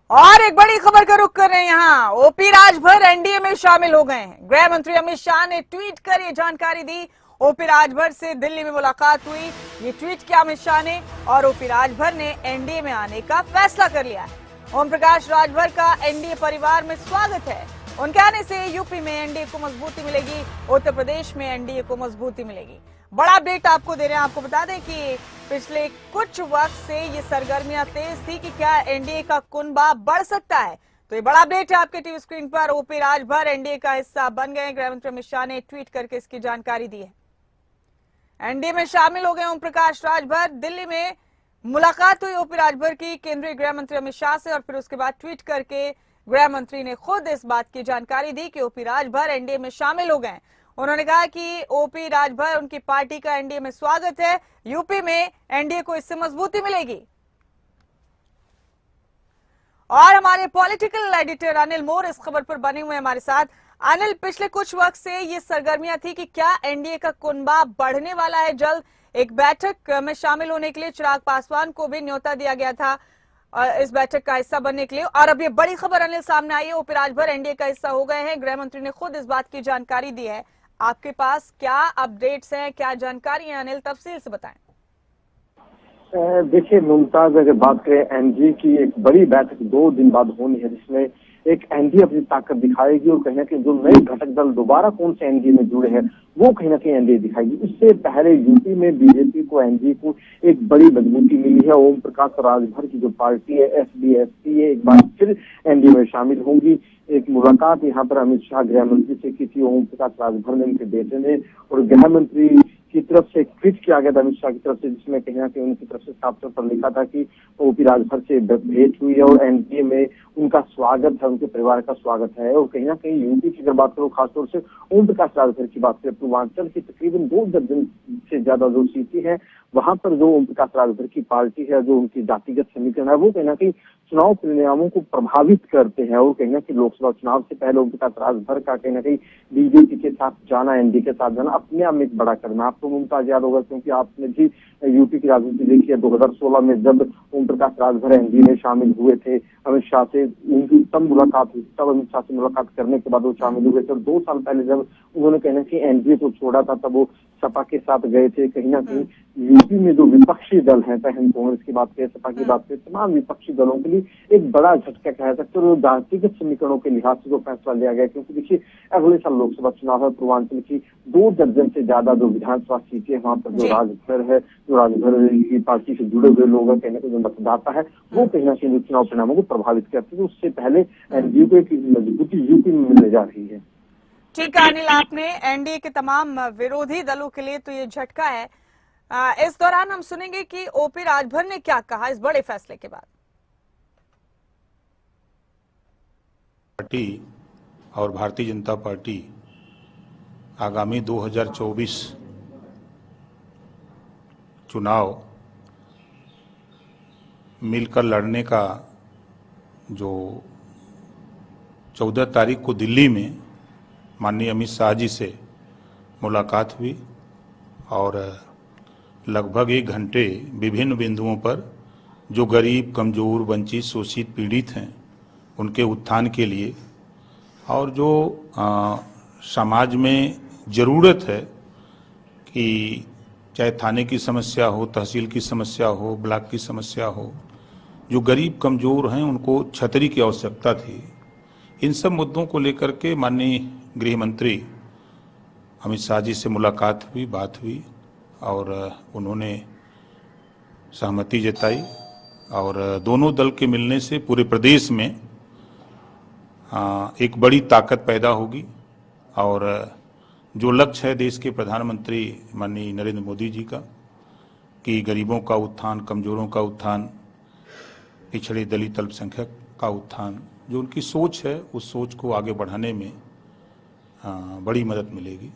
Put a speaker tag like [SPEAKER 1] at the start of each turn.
[SPEAKER 1] और एक बड़ी खबर का रुख कर रहे हैं यहाँ। ओपी राजभर एनडीए में शामिल हो गए हैं। गृह मंत्री अमित शाह ने ट्वीट कर ये जानकारी दी। ओपी राजभर से दिल्ली में मुलाकात हुई, ये ट्वीट किया अमित शाह ने और ओपी राजभर ने एनडीए में आने का फैसला कर लिया है। ओम प्रकाश राजभर का एनडीए परिवार में स्वागत है। उनके आने से यूपी में एनडीए को मजबूती मिलेगी, उत्तर प्रदेश में एनडीए को मजबूती मिलेगी। बड़ा अपडेट आपको दे रहे हैं। आपको बता दें कि पिछले कुछ वक्त से ये सरगर्मियां तेज थी कि क्या एनडीए का कुनबा बढ़ सकता है। तो ये बड़ा अपडेट है आपके टीवी स्क्रीन पर। ओपी राजभर एनडीए का हिस्सा बन गए। गृह मंत्री अमित शाह ने ट्वीट करके इसकी जानकारी दी है। एनडीए में शामिल हो गए ओम प्रकाश राजभर। दिल्ली में मुलाकात हुई ओपी राजभर की केंद्रीय गृह मंत्री अमित शाह से और फिर उसके बाद ट्वीट करके गृह मंत्री ने खुद इस बात की जानकारी दी कि ओपी राजभर एनडीए में शामिल हो गए। उन्होंने कहा कि ओपी राजभर उनकी पार्टी का एनडीए में स्वागत है, यूपी में एनडीए को इससे मजबूती मिलेगी। और हमारे पॉलिटिकल एडिटर अनिल मोर इस खबर पर बने हुए हमारे साथ। अनिल, पिछले कुछ वक्त से ये सरगर्मियां थी कि क्या एनडीए का कुनबा बढ़ने वाला है जल्द। एक बैठक में शामिल होने के लिए चिराग पासवान को भी न्योता दिया गया था इस बैठक का हिस्सा बनने के लिए। और अब ये बड़ी खबर अनिल सामने आई है, ओपी राजभर एनडीए का हिस्सा हो गए हैं। गृह मंत्री ने खुद इस बात की जानकारी दी है। आपके पास क्या अपडेट्स हैं, क्या जानकारी है अनिल, तफसील से बताएं।
[SPEAKER 2] देखिए मुमताज, अगर बात करें एनडीए की, एक बड़ी बैठक 2 दिन बाद होनी है जिसमें एक एनडीए अपनी ताकत दिखाएगी और कहीं ना कहीं जो नए घटक दल दोबारा कौन से एनडीए में जुड़े हैं वो कहीं ना कहीं एनडीए दिखाएगी। इससे पहले यूपी में बीजेपी को, एनडीए को एक बड़ी मजबूती मिली है। ओम प्रकाश राजभर की जो पार्टी है एसडीएसपी है, एक बार फिर एनडीए में शामिल होंगी। एक मुलाकात यहाँ पर अमित शाह गृह मंत्री से की थी। ओम प्रकाश राजभर ने, उनके बेटे ने, और गृह मंत्री की तरफ से एक ट्वीट किया गया था अमित शाह की तरफ से, जिसमें कहीं ना कहीं उनकी तरफ से साफ तौर पर लिखा था कि ओपी राजभर से भेंट हुई है और एनडीए में उनका स्वागत है, उनके परिवार का स्वागत है। और कहीं ना कहीं यूपी की अगर बात करो, खासतौर से ओम प्रकाश राजभर की बात करें, पूर्वांचल की तकरीबन 2 दर्जन से ज्यादा जो सीटें हैं वहां पर जो ओम प्रकाश राजभर की पार्टी है, जो उनकी जातिगत समीकरण है, वो कहीं ना कहीं चुनाव परिणामों को प्रभावित करते हैं। और कहीं ना कहीं लोकसभा चुनाव से पहले ओम प्रकाश राजभर का कहीं ना कहीं बीजेपी के साथ जाना, एनडीए के साथ जाना अपने आप में एक बड़ा कदम है। आपको मुमताज याद होगा क्योंकि आपने भी यूपी की राजनीति देखी है। 2016 में जब ओम प्रकाश राजभर एनडीए में शामिल हुए थे, अमित शाह से उनकी तब मुलाकात हुई, तब अमित शाह से मुलाकात करने के बाद वो शामिल हुए थे। और 2 साल पहले जब उन्होंने कहीं ना कहीं एनडीए को छोड़ा था तब वो सपा के साथ गए थे। कहीं ना कहीं यूपी में जो विपक्षी दल है, चाहे हम कांग्रेस की बात करें, सपा की बात करें, तमाम विपक्षी दलों के लिए एक बड़ा झटका कह सकते हैं। और जातिगत समीकरणों के लिहाज से जो फैसला लिया गया, क्योंकि देखिए अगले साल लोकसभा चुनाव है, पूर्वांचल की 2 दर्जन से ज्यादा जो विधानसभा सीटें वहां पर जो राजभर है, जो राजभर की पार्टी से जुड़े हुए लोग हैं, कहीं ना कहीं जो मतदाता है वो कहीं ना कहीं चुनाव परिणामों को प्रभावित करते हैं। उससे पहले एनडीए को एक मजबूती यूपी में मिलने जा रही है।
[SPEAKER 1] ठीक है अनिल, आपने एनडीए के तमाम विरोधी दलों के लिए तो ये झटका है। इस दौरान हम सुनेंगे कि ओपी राजभर ने क्या कहा इस बड़े फैसले के बाद।
[SPEAKER 3] पार्टी और भारतीय जनता पार्टी आगामी 2024 चुनाव मिलकर लड़ने का जो 14 तारीख को दिल्ली में माननीय अमित शाह जी से मुलाकात हुई और लगभग 1 घंटे विभिन्न बिंदुओं पर जो गरीब, कमजोर, वंचित, शोषित, पीड़ित हैं उनके उत्थान के लिए और जो समाज में ज़रूरत है कि चाहे थाने की समस्या हो, तहसील की समस्या हो, ब्लॉक की समस्या हो, जो गरीब कमजोर हैं उनको छतरी की आवश्यकता थी। इन सब मुद्दों को लेकर के माननीय गृह मंत्री अमित शाह जी से मुलाकात हुई, बात हुई और उन्होंने सहमति जताई और दोनों दल के मिलने से पूरे प्रदेश में एक बड़ी ताकत पैदा होगी। और जो लक्ष्य है देश के प्रधानमंत्री माननीय नरेंद्र मोदी जी का कि गरीबों का उत्थान, कमजोरों का उत्थान, पिछड़े दलित अल्पसंख्यक का उत्थान, जो उनकी सोच है उस सोच को आगे बढ़ाने में बड़ी मदद मिलेगी।